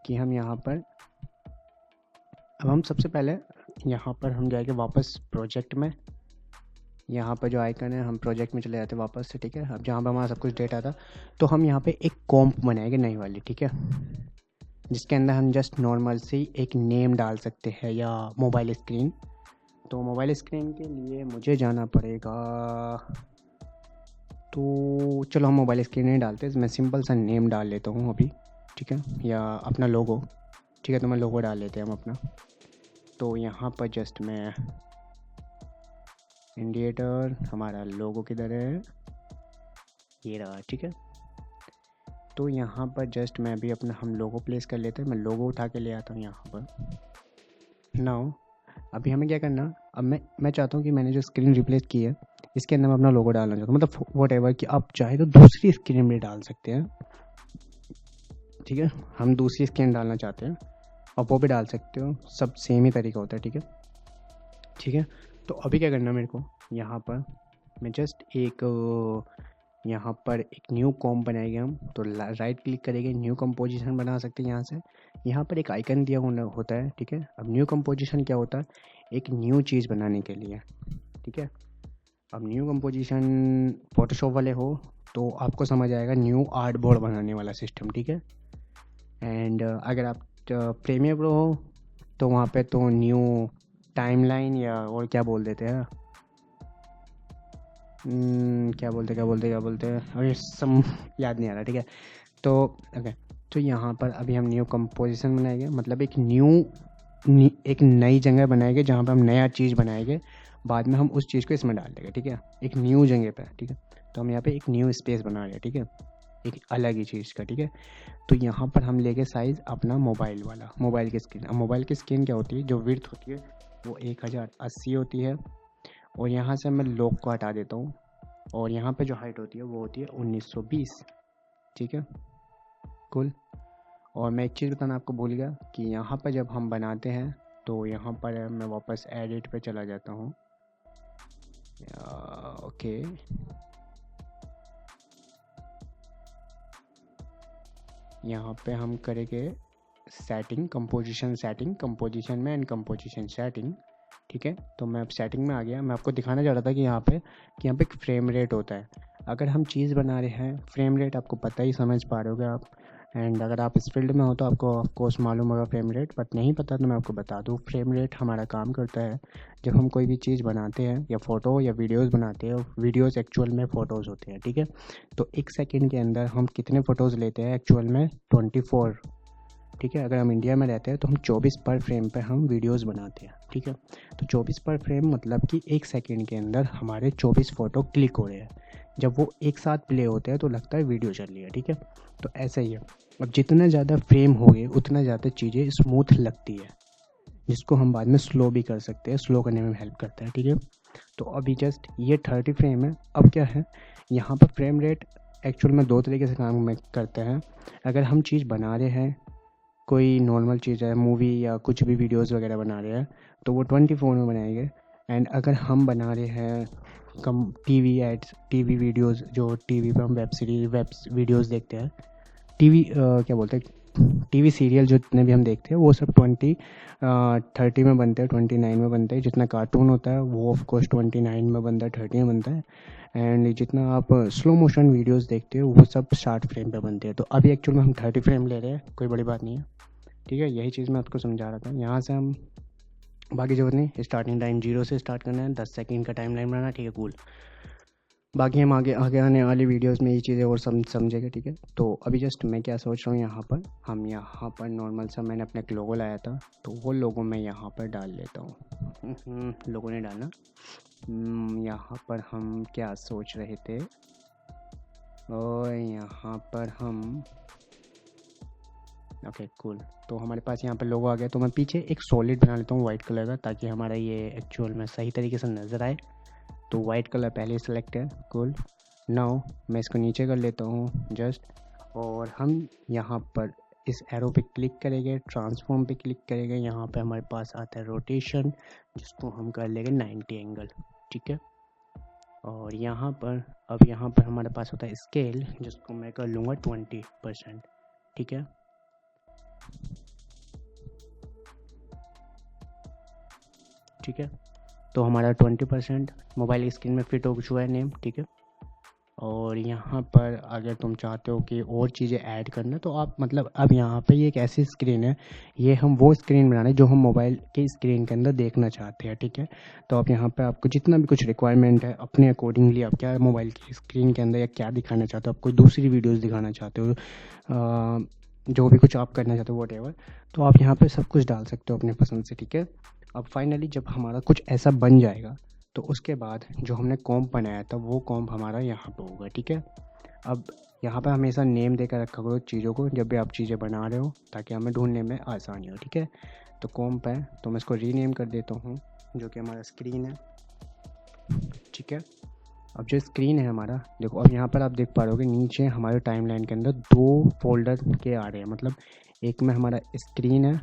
कि हम यहाँ पर अब हम सबसे पहले यहाँ पर हम जाएंगे वापस प्रोजेक्ट में, यहाँ पर जो आइकन है हम प्रोजेक्ट में चले जाते हैं वापस से, ठीक है। अब जहाँ पर हमारा सब कुछ डेटा था, तो हम यहाँ पे एक कॉम्प बनाएंगे नई वाली, ठीक है, जिसके अंदर हम जस्ट नॉर्मल से एक नेम डाल सकते हैं या मोबाइल स्क्रीन। तो मोबाइल स्क्रीन के लिए मुझे जाना पड़ेगा, तो चलो हम मोबाइल स्क्रीन नहीं डालते, मैं सिंपल सा नेम डाल लेता हूँ अभी, ठीक है, या अपना लोगो, ठीक है। तो मैं लोगो डाल लेते हैं हम अपना। तो यहाँ पर जस्ट मैं इंडिकेटर, हमारा लोगो किधर है, ये रहा, ठीक है। तो यहाँ पर जस्ट मैं भी अपना हम लोगो प्लेस कर लेते हैं, मैं लोगो उठा के ले आता हूँ यहाँ पर। नाउ अभी हमें क्या करना, अब मैं चाहता हूँ कि मैंने जो स्क्रीन रिप्लेस की है इसके अंदर मैं अपना लोगो डालना चाहता हूँ, मतलब वॉट एवर कि आप चाहे तो दूसरी स्क्रीन में डाल सकते हैं, ठीक है। हम दूसरी स्क्रीन डालना चाहते हैं और वो भी डाल सकते हो, सब सेम ही तरीका होता है, ठीक है, ठीक है। तो अभी क्या करना मेरे को, यहाँ पर मैं जस्ट यहाँ पर एक न्यू कॉम्प बनाएंगे हम, तो राइट क्लिक करेंगे, न्यू कंपोजिशन बना सकते हैं यहाँ से। यहाँ पर एक आइकन दिया होता है, ठीक है। अब न्यू कंपोजिशन क्या होता है, एक न्यू चीज़ बनाने के लिए, ठीक है। अब न्यू कंपोजिशन फोटोशॉप वाले हो तो आपको समझ आएगा, न्यू आर्ट बोर्ड बनाने वाला सिस्टम, ठीक है। एंड अगर आप प्रीमियर प्रो हो तो वहाँ पे तो न्यू टाइमलाइन या और क्या बोल देते हैं, क्या बोलते हैं अभी सम याद नहीं आ रहा, ठीक है। तो ओके, तो यहाँ पर अभी हम न्यू कंपोजिशन बनाएंगे, मतलब एक नई जगह बनाएंगे जहाँ पर हम नया चीज़ बनाएंगे, बाद में हम उस चीज़ को इसमें डाल देंगे, ठीक है, एक न्यू जगह पे, ठीक है। तो हम यहाँ पे एक न्यू स्पेस बना रहे हैं, ठीक है, एक अलग ही चीज़ का, ठीक है। तो यहाँ पर हम लेंगे साइज़ अपना मोबाइल वाला, मोबाइल की स्क्रीन। अब मोबाइल की स्क्रीन क्या होती है, जो विड्थ होती है वो 1080 होती है, और यहाँ से मैं लॉक को हटा देता हूँ, और यहाँ पे जो हाइट होती है वो होती है 1920, ठीक है, कूल। और मैं एक चीज़ बताना आपको भूल गया कि यहाँ पर जब हम बनाते हैं तो यहाँ पर मैं वापस एडिट पे चला जाता हूँ, ओके। यहाँ पे हम करेंगे सेटिंग, कंपोजिशन में एंड कंपोजिशन सेटिंग, ठीक है। तो मैं अब सेटिंग में आ गया, मैं आपको दिखाना चाह रहा था कि यहाँ पे एक फ्रेम रेट होता है। अगर हम चीज़ बना रहे हैं, फ्रेम रेट आपको पता ही, समझ पा रहे होगे आप, एंड अगर आप इस फील्ड में हो तो आपको ऑफ कोर्स मालूम होगा फ्रेम रेट, बट नहीं पता तो मैं आपको बता दूँ। फ्रेम रेट हमारा काम करता है जब हम कोई भी चीज़ बनाते हैं, या फ़ोटो या वीडियोज़ बनाते हैं, वीडियोज़ एक्चुअल में फ़ोटोज़ होते हैं, ठीक है। तो 1 सेकेंड के अंदर हम कितने फ़ोटोज़ लेते हैं एक्चुअल में, 24, ठीक है। अगर हम इंडिया में रहते हैं तो हम 24 पर फ्रेम पे हम वीडियोस बनाते हैं, ठीक है। तो 24 पर फ्रेम मतलब कि 1 सेकेंड के अंदर हमारे 24 फ़ोटो क्लिक हो रहे हैं। जब वो एक साथ प्ले होते हैं तो लगता है वीडियो चल रही है, ठीक है। तो ऐसा ही है, अब जितना ज़्यादा फ्रेम होंगे उतना ज़्यादा चीज़ें स्मूथ लगती है, जिसको हम बाद में स्लो भी कर सकते हैं, स्लो करने में हेल्प करता है, ठीक है। तो अभी जस्ट ये 30 फ्रेम है। अब क्या है यहाँ पर फ्रेम रेट एक्चुअल में दो तरीके से काम में करते हैं। अगर हम चीज़ बना रहे हैं, कोई नॉर्मल चीज़ है, मूवी या कुछ भी वीडियोस वगैरह बना रहे हैं, तो वो 24 में बनाएंगे। एंड अगर हम बना रहे हैं कम टीवी एड्स, टीवी वीडियोस, जो टीवी पर हम वेब सीरीज वेब वीडियोस देखते हैं, टीवी क्या बोलते हैं, टीवी सीरियल जितने भी हम देखते हैं वो सब 30 में बनते हैं, 29 में बनते हैं। जितना कार्टून होता है वो ऑफ कोर्स 29 में बनता है, 30 में बनता है। एंड जितना आप स्लो मोशन वीडियोस देखते हो वो सब 60 फ्रेम पे बनते हैं। तो अभी एक्चुअल में हम 30 फ्रेम ले रहे हैं, कोई बड़ी बात नहीं है, ठीक है। यही चीज़ मैं आपको समझा रहा था। यहाँ से हम बाकी जरूरत नहीं, स्टार्टिंग टाइम 0 से स्टार्ट करना है, 10 सेकंड का टाइम लाइन बनाना, ठीक है, कूल। बाकी हम आगे आगे आने वाली वीडियोस में ये चीज़ें और समझेंगे, ठीक है। तो अभी जस्ट मैं क्या सोच रहा हूँ, यहाँ पर हम यहाँ पर नॉर्मल सा मैंने अपना एक लोगो लाया था, तो वो लोगो मैं यहाँ पर डाल लेता हूँ। लोगो नहीं डालना। यहाँ पर हम क्या सोच रहे थे, और यहाँ पर हम ओके कूल। तो हमारे पास यहाँ पर लोगो आ गया। तो मैं पीछे एक सॉलिड बना लेता हूँ वाइट कलर का, ताकि हमारा ये एक्चुअल में सही तरीके से नज़र आए। तो वाइट कलर पहले सेलेक्ट है, कूल। नाउ मैं इसको नीचे कर लेता हूँ जस्ट, और हम यहाँ पर इस एरो पे क्लिक करेंगे, ट्रांसफॉर्म पे क्लिक करेंगे। यहाँ पे हमारे पास आता है रोटेशन, जिसको हम कर लेंगे 90 एंगल, ठीक है। और यहाँ पर अब यहाँ पर हमारे पास होता है स्केल, जिसको मैं कर लूँगा 20%, ठीक है। ठीक है, तो हमारा 20% मोबाइल स्क्रीन में फिट हो चुका है नेम, ठीक है। और यहाँ पर अगर तुम चाहते हो कि और चीज़ें ऐड करना, तो आप मतलब अब यहाँ पे ये एक ऐसी स्क्रीन है, ये हम वो स्क्रीन बना रहे हैं जो हम मोबाइल के स्क्रीन के अंदर देखना चाहते हैं, ठीक है। तो आप यहाँ पे आपको जितना भी कुछ रिक्वायरमेंट है अपने अकॉर्डिंगली, आप क्या मोबाइल की स्क्रीन के अंदर या क्या दिखाना चाहते हो, आप कोई दूसरी वीडियोज़ दिखाना चाहते हो, जो भी कुछ आप करना चाहते हो वॉट, तो आप यहाँ पर सब कुछ डाल सकते हो अपने पसंद से, ठीक है। अब फाइनली जब हमारा कुछ ऐसा बन जाएगा, तो उसके बाद जो हमने कॉम्प बनाया था वो कॉम्प हमारा यहाँ पे होगा, ठीक है। अब यहाँ पे हमेशा नेम देकर रखा करो चीज़ों को जब भी आप चीज़ें बना रहे हो, ताकि हमें ढूंढने में आसानी हो, ठीक है। तो कॉम्प है, तो मैं इसको रीनेम कर देता हूँ, जो कि हमारा स्क्रीन है, ठीक है। अब जो स्क्रीन है हमारा, देखो अब यहाँ पर आप देख पा रहे हो नीचे हमारे टाइमलाइन के अंदर 2 फोल्डर के आ रहे हैं। मतलब एक में हमारा स्क्रीन है,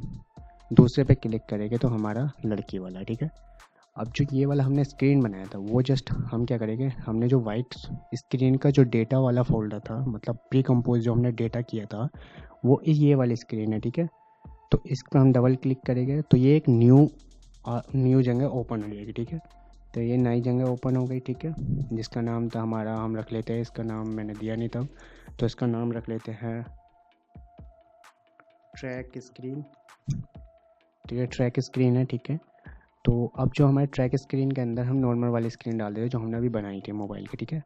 दूसरे पे क्लिक करेंगे तो हमारा लड़की वाला, ठीक है। अब जो ये वाला हमने स्क्रीन बनाया था, वो जस्ट हम क्या करेंगे, हमने जो वाइट स्क्रीन का जो डेटा वाला फोल्डर था, मतलब प्री कंपोज जो हमने डेटा किया था, वो ये वाली स्क्रीन है, ठीक है। तो इस पर हम डबल क्लिक करेंगे तो ये एक न्यू जगह ओपन हो जाएगी, ठीक है। तो ये नई जगह ओपन हो गई, ठीक है, जिसका नाम था हमारा, हम रख लेते हैं, इसका नाम मैंने दिया नहीं था, तो इसका नाम रख लेते हैं ट्रैक स्क्रीन, ठीक है। ट्रैक स्क्रीन है, ठीक है। तो अब जो हमारे ट्रैक स्क्रीन के अंदर हम नॉर्मल वाली स्क्रीन डाल देंगे जो हमने अभी बनाई थी मोबाइल की, ठीक है।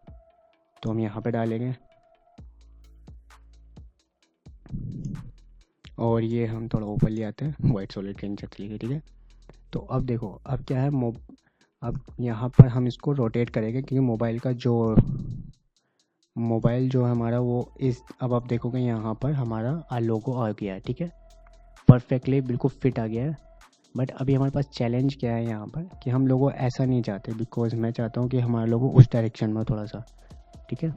तो हम यहाँ पे डालेंगे, और ये हम थोड़ा ऊपर ले आते हैं वाइट सॉलिड के नीचे चलिए, ठीक है। तो अब देखो अब क्या है, अब यहाँ पर हम इसको रोटेट करेंगे, क्योंकि मोबाइल जो है हमारा वो अब आप देखोगे यहाँ पर हमारा लोगो आ गया है, ठीक है, परफेक्टली बिल्कुल फिट आ गया है। बट अभी हमारे पास चैलेंज क्या है यहाँ पर, कि हम लोगों ऐसा नहीं चाहते, बिकॉज मैं चाहता हूँ कि हमारे लोगों उस डायरेक्शन में थोड़ा सा, ठीक है।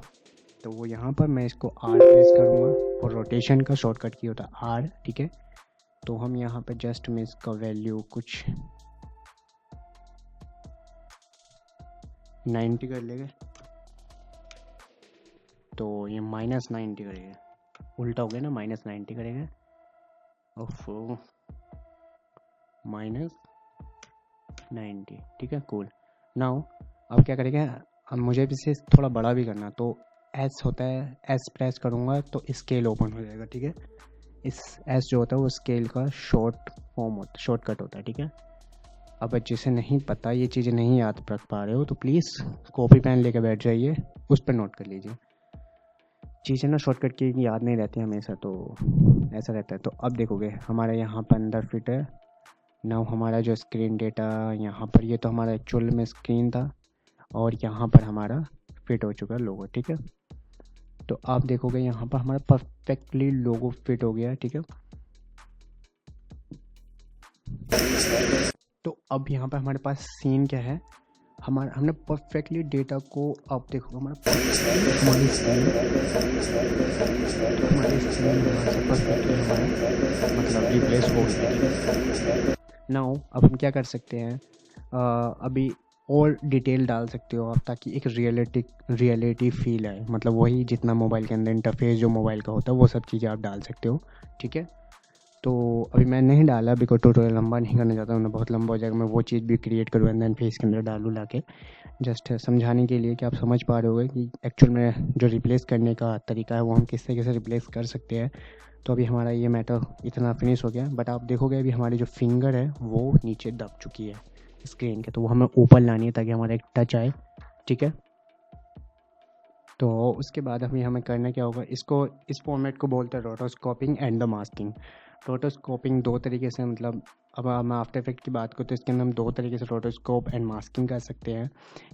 तो वो यहाँ पर मैं इसको R प्रेस करूँगा, और रोटेशन का शॉर्टकट की होता है R, ठीक है। तो हम यहाँ पे जस्ट में इसका वैल्यू कुछ 90 कर लेंगे, तो ये -90 करेंगे, उल्टा हो गया ना, -90 करेंगे, ओफो, -90, ठीक है, कूल। नाउ अब क्या करेंगे, अब मुझे भी इसे थोड़ा बड़ा भी करना, तो एस होता है, एस प्रेस करूँगा तो स्केल ओपन हो जाएगा, ठीक है। इस एस जो होता है वो स्केल का शॉर्टकट होता है, ठीक है। अब जिसे नहीं पता, ये चीज़ें नहीं याद रख पा रहे हो, तो प्लीज़ कॉपी पेन लेके बैठ जाइए, उस पर नोट कर लीजिए। चीज़ें ना शॉर्टकट की याद नहीं रहती हमेशा, तो ऐसा रहता है। तो अब देखोगे हमारे यहाँ पर अंदर फिट है। नाउ हमारा जो स्क्रीन डेटा यहाँ पर, ये तो हमारा एक्चुअल में स्क्रीन था, और यहाँ पर हमारा फिट हो चुका है लोगो, ठीक है। तो आप देखोगे यहाँ पर हमारा परफेक्टली लोगो फिट हो गया है, ठीक है। तो अब यहाँ पर हमारे पास सीन क्या है, हमने परफेक्टली डेटा को, आप देखो हमारी स्क्रीन यहाँ से परफेक्टली हमारा मतलब रिप्लेस हो गया, ठीक है। नाउ अब हम क्या कर सकते हैं, अभी और डिटेल डाल सकते हो आप, ताकि एक रियलिटी फील आए, मतलब वही जितना मोबाइल के अंदर इंटरफेस जो मोबाइल का होता है वो सब चीज़ें आप डाल सकते हो, ठीक है। तो अभी मैं नहीं डाला, बिकॉज ट्यूटोरियल लंबा नहीं करना चाहता हूँ, बहुत लंबा हो जाएगा। मैं वो चीज़ भी क्रिएट करूँ एंड देन फिर इसके अंदर डालूँ ला के, जस्ट समझाने के लिए कि आप समझ पा रहे होगे कि एक्चुअल में जो रिप्लेस करने का तरीका है वो हम किस तरीके से रिप्लेस कर सकते हैं। तो अभी हमारा ये मैटर इतना फिनिश हो गया, बट आप देखोगे अभी हमारी जो फिंगर है वो नीचे दब चुकी है स्क्रीन के, तो वो हमें ऊपर लानी है ताकि हमारा एक टच आए, ठीक है। तो उसके बाद हमें करना क्या होगा, इस फॉर्मेट को बोलते हैं rotoscoping and the masking. Rotoscoping दो तरीके से, मतलब अब मैं आफ्टर इफेक्ट की बात करूँ तो इसके अंदर हम दो तरीके से रोटोस्कोप एंड मास्किंग कर सकते हैं।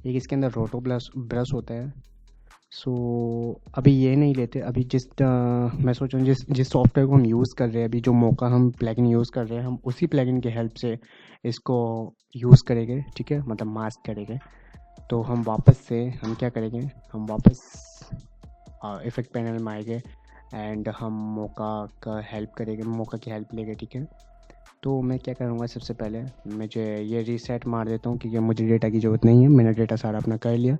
एक इसके अंदर रोटो ब्रश होता है। सो अभी ये नहीं लेते, अभी मैं सोच रहा हूँ जिस सॉफ्टवेयर को हम यूज़ कर रहे हैं, अभी जो मौका हम प्लगइन यूज़ कर रहे हैं, हम उसी प्लगइन की हेल्प से इसको यूज़ करेंगे, ठीक है, मतलब मास्क करेंगे। तो हम वापस से हम क्या करेंगे, हम वापस इफेक्ट पैनल में आएंगे एंड हम मौका की हेल्प लेंगे, ठीक है। तो मैं क्या करूँगा, सबसे पहले मुझे ये रीसेट मार देता हूँ क्योंकि मुझे डेटा की ज़रूरत नहीं है, मैंने डेटा सारा अपना कर लिया।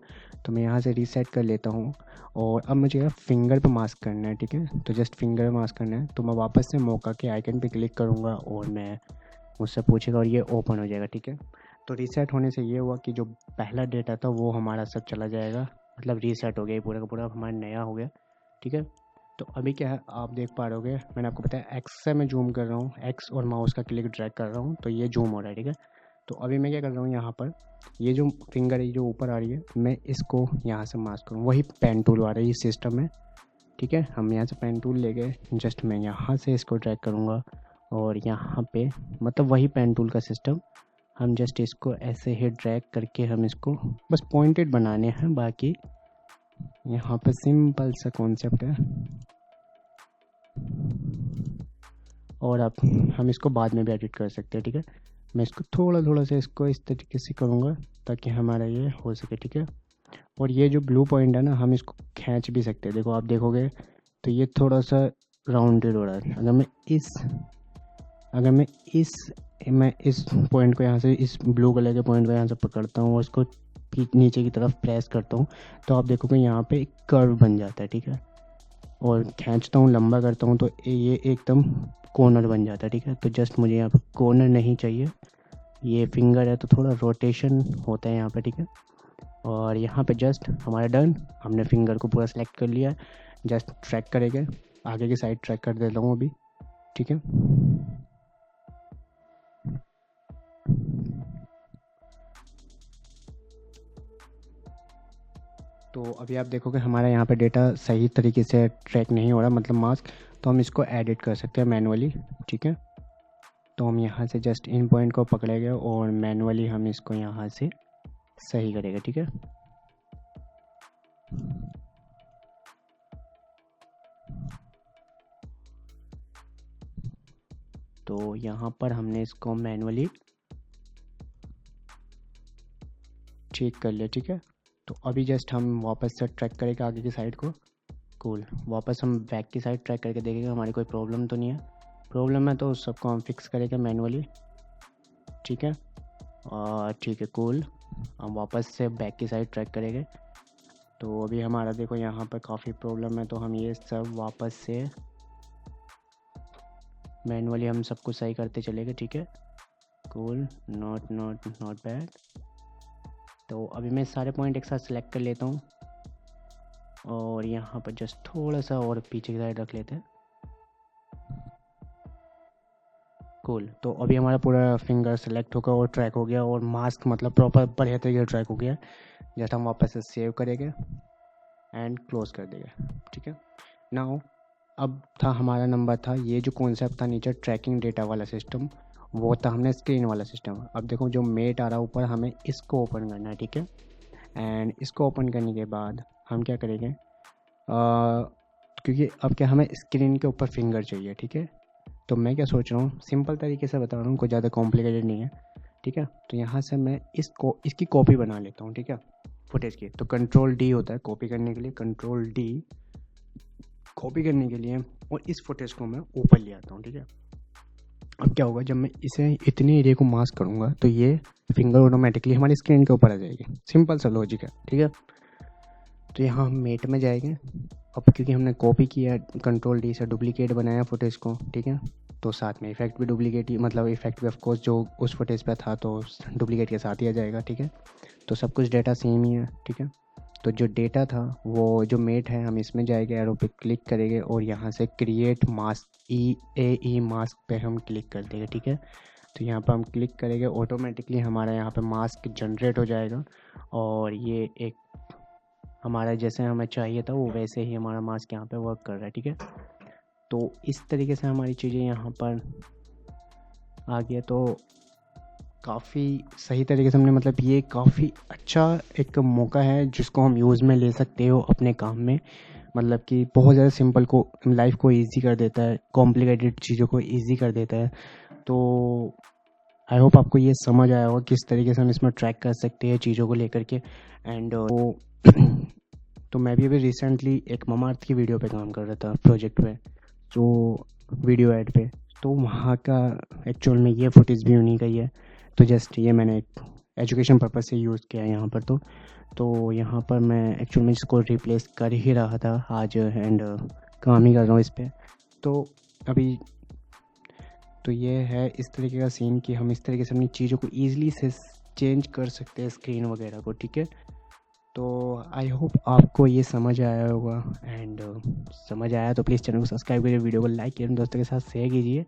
तो मैं यहाँ से रीसेट कर लेता हूँ और अब मुझे फिंगर पे मास्क करना है, ठीक है। तो जस्ट फिंगर पे मास्क करना है, तो मैं वापस से मौका के आइकन पे क्लिक करूँगा और मैं मुझसे पूछेगा और ये ओपन हो जाएगा, ठीक है। तो रीसेट होने से ये हुआ कि जो पहला डेटा था वो हमारा सब चला जाएगा, मतलब रीसेट हो गया, ये पूरा का पूरा हमारा नया हो गया, ठीक है। तो अभी क्या है, आप देख पा रहे होगे, मैंने आपको बताया एक्स से मैं जूम कर रहा हूँ, एक्स और माउस का क्लिक ड्रैग कर रहा हूँ तो ये जूम हो रहा है, ठीक है। तो अभी मैं क्या कर रहा हूँ, यहाँ पर ये जो फिंगर है जो ऊपर आ रही है, मैं इसको यहाँ से मास्क करूँ, वही पेन टूल आ रहा है ये सिस्टम है, ठीक है। हम यहाँ से पेन टूल ले गए, जस्ट मैं यहाँ से इसको ड्रैग करूँगा और यहाँ पे मतलब वही पेन टूल का सिस्टम, हम जस्ट इसको ऐसे ही ड्रैग करके हम इसको बस पॉइंटेड बनाने हैं, बाकी यहाँ पे सिंपल सा कॉन्सेप्ट है। और अब हम इसको बाद में भी एडिट कर सकते हैं, ठीक है। मैं इसको थोड़ा सा इसको इस तरीके से करूँगा ताकि हमारा ये हो सके, ठीक है। और ये जो ब्लू पॉइंट है ना, हम इसको खींच भी सकते हैं, देखो आप देखोगे तो ये थोड़ा सा राउंडेड हो रहा है। अगर मैं इस पॉइंट को यहाँ से, इस ब्लू कलर के पॉइंट को यहाँ से पकड़ता हूँ और इसको नीचे की तरफ प्रेस करता हूँ तो आप देखोगे यहाँ पे एक कर्व बन जाता है, ठीक है। और खींचता हूँ, लंबा करता हूँ तो ये एकदम कॉर्नर बन जाता है, ठीक है। तो जस्ट मुझे यहाँ पे कॉर्नर नहीं चाहिए, ये फिंगर है तो थोड़ा रोटेशन होता है यहाँ पे, ठीक है। और यहाँ पे जस्ट हमारा डन, हमने फिंगर को पूरा सेलेक्ट कर लिया, जस्ट ट्रैक करेंगे, आगे की साइड ट्रैक कर देता हूँ अभी, ठीक है। तो अभी आप देखोगे हमारा यहाँ पे डेटा सही तरीके से ट्रैक नहीं हो रहा, मतलब मास्क, तो हम इसको एडिट कर सकते हैं मैनुअली, ठीक है। तो हम यहाँ से जस्ट इन पॉइंट को पकड़ेंगे और मैनुअली हम इसको यहाँ से सही करेंगे, ठीक है। तो यहाँ पर हमने इसको मैनुअली ठीक कर लिया, ठीक है। तो अभी जस्ट हम वापस से ट्रैक करेंगे आगे की साइड को, कूल। वापस हम बैक की साइड ट्रैक करके देखेंगे हमारी कोई प्रॉब्लम तो नहीं है, प्रॉब्लम है तो उस सबको हम फिक्स करेंगे मैनुअली, ठीक है। और ठीक है, कूल। हम वापस से बैक की साइड ट्रैक करेंगे। तो अभी हमारा देखो यहाँ पर काफ़ी प्रॉब्लम है, तो हम ये सब वापस से मैनुअली हम सब कुछ सही करते चलेंगे, ठीक है। Cool, not bad. तो अभी मैं सारे पॉइंट एक साथ सेलेक्ट कर लेता हूँ और यहाँ पर जस्ट थोड़ा सा और पीछे की साइड रख लेते हैं, कूल। तो अभी हमारा पूरा फिंगर सेलेक्ट होगा और ट्रैक हो गया और मास्क मतलब प्रॉपर बढ़िया तरीके से ट्रैक हो गया। जस्ट हम वापस से सेव करेंगे एंड क्लोज कर देंगे, ठीक है। नाउ अब था हमारा नंबर था, ये जो कॉन्सेप्ट था नीचे ट्रैकिंग डेटा वाला सिस्टम, वो था हमने स्क्रीन वाला सिस्टम। अब देखो जो मेट आ रहा है ऊपर, हमें इसको ओपन करना है, ठीक है। एंड इसको ओपन करने के बाद हम क्या करेंगे, क्योंकि अब क्या हमें स्क्रीन के ऊपर फिंगर चाहिए, ठीक है। तो मैं क्या सोच रहा हूँ, सिंपल तरीके से बता रहा हूँ, कोई ज़्यादा कॉम्प्लिकेटेड नहीं है। ठीक है। तो यहाँ से मैं इसकी कॉपी बना लेता हूँ, ठीक है, फुटेज की। तो कंट्रोल डी होता है कॉपी करने के लिए, कंट्रोल डी कॉपी करने के लिए, और इस फुटेज को मैं ऊपर ले आता हूँ, ठीक है। अब क्या होगा, जब मैं इसे इतनी एरिया को मास्क करूँगा तो ये फिंगर ऑटोमेटिकली हमारी स्क्रीन के ऊपर आ जाएगी। सिंपल सा लॉजिक है, ठीक है। तो यहाँ हम मेट में जाएंगे। अब क्योंकि हमने कॉपी किया, कंट्रोल डी से डुप्लीकेट बनाया फुटेज को, ठीक है, तो साथ में इफेक्ट भी डुप्लीकेट ही, मतलब इफेक्ट भी ऑफकोर्स जो उस फुटेज पे था तो डुप्लीकेट के साथ ही आ जाएगा, ठीक है। तो सब कुछ डेटा सेम ही है, ठीक है। तो जो डेटा था वो जो मेट है, हम इसमें जाएंगे, एरो पे क्लिक करेंगे और यहाँ से क्रिएट मास्क ई मास्क पे हम क्लिक कर देंगे, ठीक है। तो यहाँ पर हम क्लिक करेंगे, ऑटोमेटिकली हमारा यहाँ पे मास्क जनरेट हो जाएगा और ये एक हमारा जैसे हमें चाहिए था वो वैसे ही हमारा मास्क यहाँ पे वर्क कर रहा है, ठीक है। तो इस तरीके से हमारी चीज़ें यहाँ पर आ गया। तो काफ़ी सही तरीके से हमने, मतलब ये काफ़ी अच्छा एक मौका है जिसको हम यूज़ में ले सकते हो अपने काम में। मतलब कि बहुत ज़्यादा सिंपल को लाइफ को इजी कर देता है, कॉम्प्लिकेटेड चीज़ों को इजी कर देता है। तो आई होप आपको ये समझ आया होगा किस तरीके से हम इसमें ट्रैक कर सकते हैं चीज़ों को लेकर के। एंड तो मैं भी अभी रिसेंटली एक ममाअर्थ की वीडियो पे काम कर रहा था, प्रोजेक्ट पे, जो वीडियो ऐड पे। तो वहाँ का एक्चुअल में ये फुटेज भी उन्हीं का ही है। तो जस्ट ये मैंने एक एजुकेशन पर्पज़ से यूज़ किया है यहाँ पर। तो यहाँ पर मैं एक्चुअल में इसको रिप्लेस कर ही रहा था आज, एंड काम ही कर रहा हूँ इस पर। तो अभी तो ये है इस तरीके का सीन कि हम इस तरीके से अपनी चीज़ों को ईज़िली से चेंज कर सकते हैं, स्क्रीन वगैरह को, ठीक है। तो आई होप आपको ये समझ आया होगा, एंड समझ आया तो प्लीज़ चैनल को सब्सक्राइब करिए, वीडियो को लाइक कीजिए, दोस्तों के साथ शेयर कीजिए।